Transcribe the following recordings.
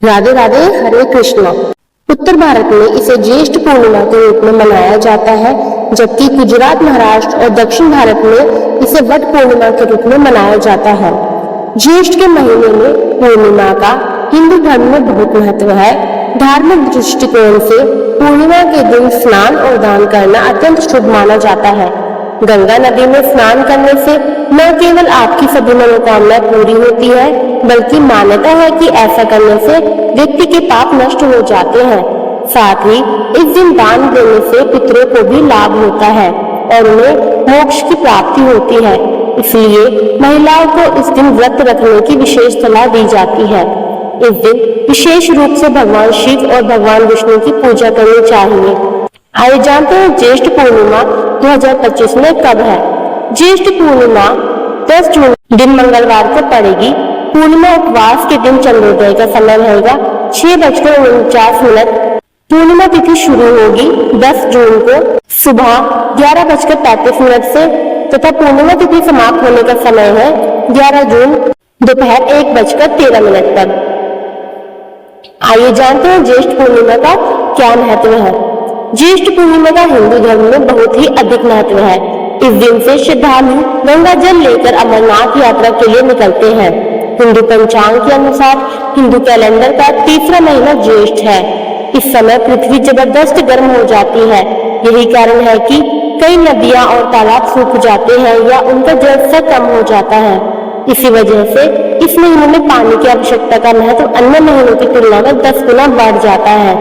राधे राधे, हरे कृष्णा। उत्तर भारत में इसे ज्येष्ठ पूर्णिमा के रूप में मनाया जाता है, जबकि गुजरात, महाराष्ट्र और दक्षिण भारत में इसे वट पूर्णिमा के रूप में मनाया जाता है। ज्येष्ठ के महीने में पूर्णिमा का हिंदू धर्म में बहुत महत्व है। धार्मिक दृष्टिकोण से पूर्णिमा के दिन स्नान और दान करना अत्यंत शुभ माना जाता है। गंगा नदी में स्नान करने से न केवल आपकी सभी मनोकामनाएं पूरी होती है, बल्कि मान्यता है कि ऐसा करने से व्यक्ति के पाप नष्ट हो जाते हैं। साथ ही इस दिन दान देने से पितरों को भी लाभ होता है और उन्हें मोक्ष की प्राप्ति होती है। इसलिए महिलाओं को इस दिन व्रत रखने की विशेष सलाह दी जाती है। इस दिन विशेष रूप से भगवान शिव और भगवान विष्णु की पूजा करनी चाहिए। आइए जानते हैं ज्येष्ठ पूर्णिमा 2025 में कब है। ज्येष्ठ पूर्णिमा 10 जून दिन मंगलवार को पड़ेगी। पूर्णिमा उपवास के दिन चंद्रोदय का समय रहेगा 6:49। पूर्णिमा तिथि शुरू होगी 10 जून को सुबह 11:35 से तथा पूर्णिमा तिथि समाप्त होने का समय है 11 जून दोपहर 1:13 पर। आइए जानते हैं ज्येष्ठ पूर्णिमा का क्या महत्व है। ज्येष्ठ पूर्णिमा का हिंदू धर्म में बहुत ही अधिक महत्व है। इस दिन से श्रद्धालु गंगा जल लेकर अमरनाथ यात्रा के लिए निकलते हैं। हिंदू पंचांग के अनुसार हिंदू कैलेंडर का तीसरा महीना ज्येष्ठ है। इस समय पृथ्वी जबरदस्त गर्म हो जाती है। यही कारण है कि कई नदियां और तालाब सूख जाते हैं या उनका जल स्तर कम हो जाता है। इसी वजह से इस महीने में पानी की आवश्यकता का महत्व अन्य महीनों की तुलना में 10 गुना बढ़ जाता है।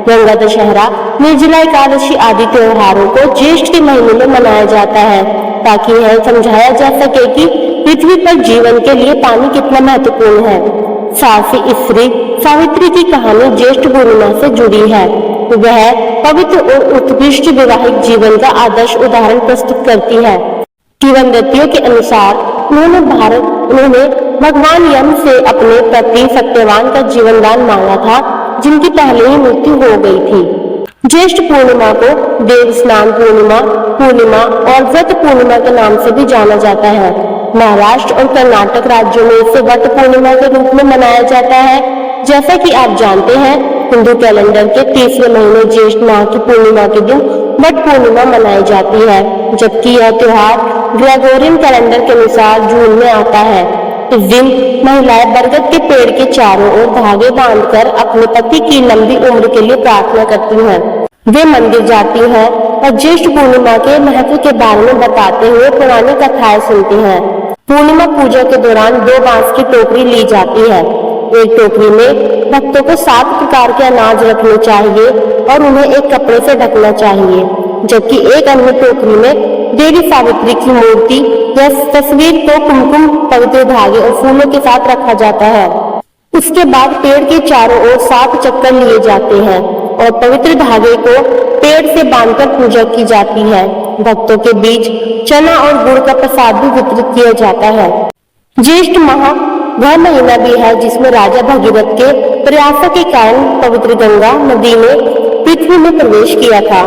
गंगा दशहरा, निर्जला एकादशी आदि त्योहारों को ज्येष्ठ के महीने में मनाया जाता है, ताकि यह समझाया जा सके कि पृथ्वी पर जीवन के लिए पानी कितना महत्वपूर्ण है। साथ ही स्त्री सावित्री की कहानी ज्येष्ठ पूर्णिमा से जुड़ी है। वह पवित्र और उत्कृष्ट वैवाहिक जीवन का आदर्श उदाहरण प्रस्तुत करती है। किंवदंतियों के अनुसार उन्होंने भगवान यम से अपने पति सत्यवान का जीवन दान मांगा था, जिनकी पहले ही मृत्यु हो गई थी। ज्येष्ठ पूर्णिमा को देव स्नान पूर्णिमा और व्रत पूर्णिमा के नाम से भी जाना जाता है। महाराष्ट्र और कर्नाटक राज्यों में इसे व्रत पूर्णिमा के रूप में मनाया जाता है। जैसा कि आप जानते हैं, हिंदू कैलेंडर के तीसरे महीने ज्येष्ठ माह की पूर्णिमा के दिन वट पूर्णिमा मनाई जाती है, जबकि यह त्योहार ग्रेगोरियन कैलेंडर के अनुसार जून में आता है। इस दिन महिलाएं बरगद के पेड़ के चारों ओर धागे बांधकर अपने पति की लंबी उम्र के लिए प्रार्थना करती हैं। वे मंदिर जाती हैं और ज्येष्ठ पूर्णिमा के महत्व के बारे में बताते हुए पुरानी कथाएं सुनती हैं। पूर्णिमा पूजा के दौरान 2 बांस की टोकरी ली जाती है। एक टोकरी में भक्तों को 7 प्रकार के अनाज रखने चाहिए और उन्हें एक कपड़े से ढकना चाहिए, जबकि एक अन्य टोकरी में देवी सावित्री की मूर्ति या तस्वीर को कुमकुम, पवित्र धागे और फूलों के साथ रखा जाता है। उसके बाद पेड़ के चारों ओर 7 चक्कर लिए जाते हैं और पवित्र धागे को पेड़ से बांधकर पूजा की जाती है। भक्तों के बीच चना और गुड़ का प्रसाद भी वितरित किया जाता है। ज्येष्ठ माह वह महीना भी है जिसमें राजा भगीरथ के प्रयासों के कारण पवित्र गंगा नदी ने पृथ्वी में प्रवेश किया था।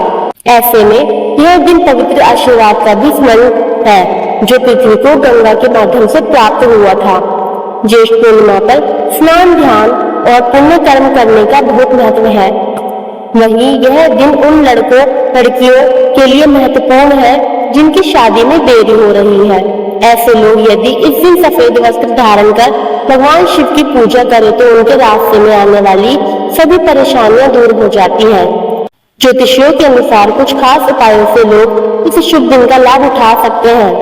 ऐसे में यह दिन पवित्र आशीर्वाद का भी स्मरण है, जो पृथ्वी को गंगा के माध्यम से प्राप्त हुआ था। ज्येष्ठ पूर्णिमा पर स्नान, ध्यान और पुण्य कर्म करने का बहुत महत्व है। वहीं यह दिन उन लड़कियों के लिए महत्वपूर्ण है जिनकी शादी में देरी हो रही है। ऐसे लोग यदि इस दिन सफेद वस्त्र धारण कर भगवान शिव की पूजा करें तो उनके रास्ते में आने वाली सभी परेशानियां दूर हो जाती हैं। ज्योतिषियों के अनुसार कुछ खास उपायों से लोग इस शुभ दिन का लाभ उठा सकते हैं।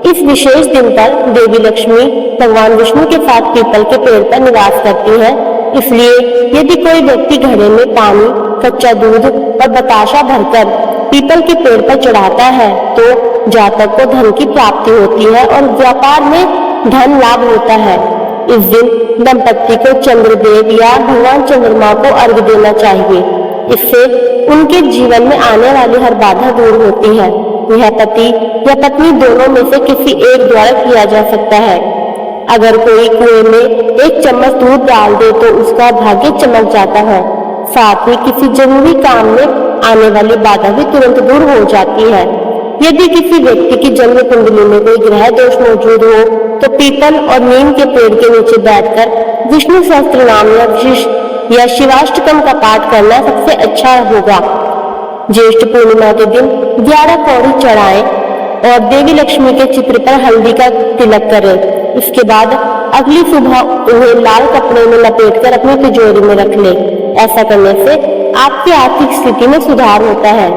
इस विशेष दिन पर देवी लक्ष्मी भगवान विष्णु के साथ पीपल के पेड़ पर निवास करती है। इसलिए यदि कोई व्यक्ति घड़े में पानी, कच्चा दूध और बताशा भरकर पीपल के पेड़ पर चढ़ाता है तो जातक को धन की प्राप्ति होती है और व्यापार में धन लाभ होता है। इस दिन दंपत्ति को चंद्रदेव या भगवान चंद्रमा को अर्घ्य देना चाहिए। इससे उनके जीवन में आने वाली हर बाधा दूर होती है। यह पति या पत्नी दोनों में से किसी एक द्वारा किया जा सकता है। अगर कोई कुएं में 1 चम्मच दूध डाल दे तो उसका भाग्य चमक जाता है। साथ ही किसी जरूरी काम में आने वाली बाधा भी तुरंत दूर हो जाती है। यदि किसी व्यक्ति की जन्म कुंडली में कोई ग्रह दोष मौजूद हो तो पीपल और नीम के पेड़ के नीचे बैठकर विष्णु सहस्त्र नाम या विशिष्ट या शिवाष्टकम का पाठ करना सबसे अच्छा होगा। ज्येष्ठ पूर्णिमा के दिन 11 कौड़ी चढ़ाएं और देवी लक्ष्मी के चित्र पर हल्दी का तिलक करें। इसके बाद अगली सुबह उन्हें लाल कपड़े में लपेटकर अपनी तिजोरी में रख लें। ऐसा करने से आपकी आर्थिक स्थिति में सुधार होता है।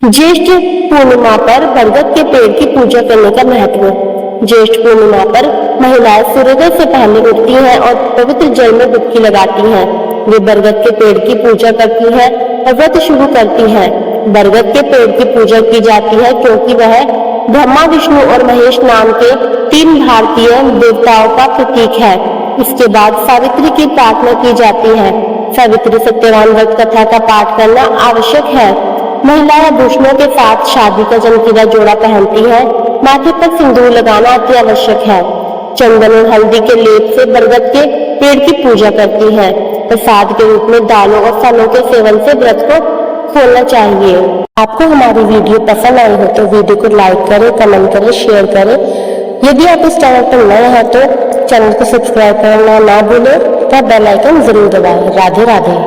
ज्येष्ठ पूर्णिमा पर बरगद के पेड़ की पूजा करने का महत्व। ज्येष्ठ पूर्णिमा पर महिलाएं सूर्योदय से पहले उठती हैं और पवित्र जल में डुबकी लगाती हैं। वे बरगद के पेड़ की पूजा करती हैं और व्रत शुरू करती हैं। बरगद के पेड़ की पूजा की जाती है क्योंकि वह ब्रह्मा, विष्णु और महेश नाम के 3 भारतीय देवताओं का प्रतीक है। इसके बाद सावित्री की प्रार्थना की जाती है। सावित्री सत्यवान व्रत कथा का पाठ करना आवश्यक है। महिलाएं आभूषणों के साथ शादी का चमकीला जोड़ा पहनती हैं। माथे पर सिंदूर लगाना अति आवश्यक है। चंदन और हल्दी के लेप से बरगद के पेड़ की पूजा करती हैं। प्रसाद के रूप में दालों और फलों के सेवन से व्रत को खोलना चाहिए। आपको हमारी वीडियो पसंद आई हो तो वीडियो को लाइक करें, कमेंट करें, शेयर करें। यदि आप इस चैनल पर नए हैं तो चैनल को सब्सक्राइब करना ना भूलें तथा बेल आइकन जरूर दबाएं। राधे राधे।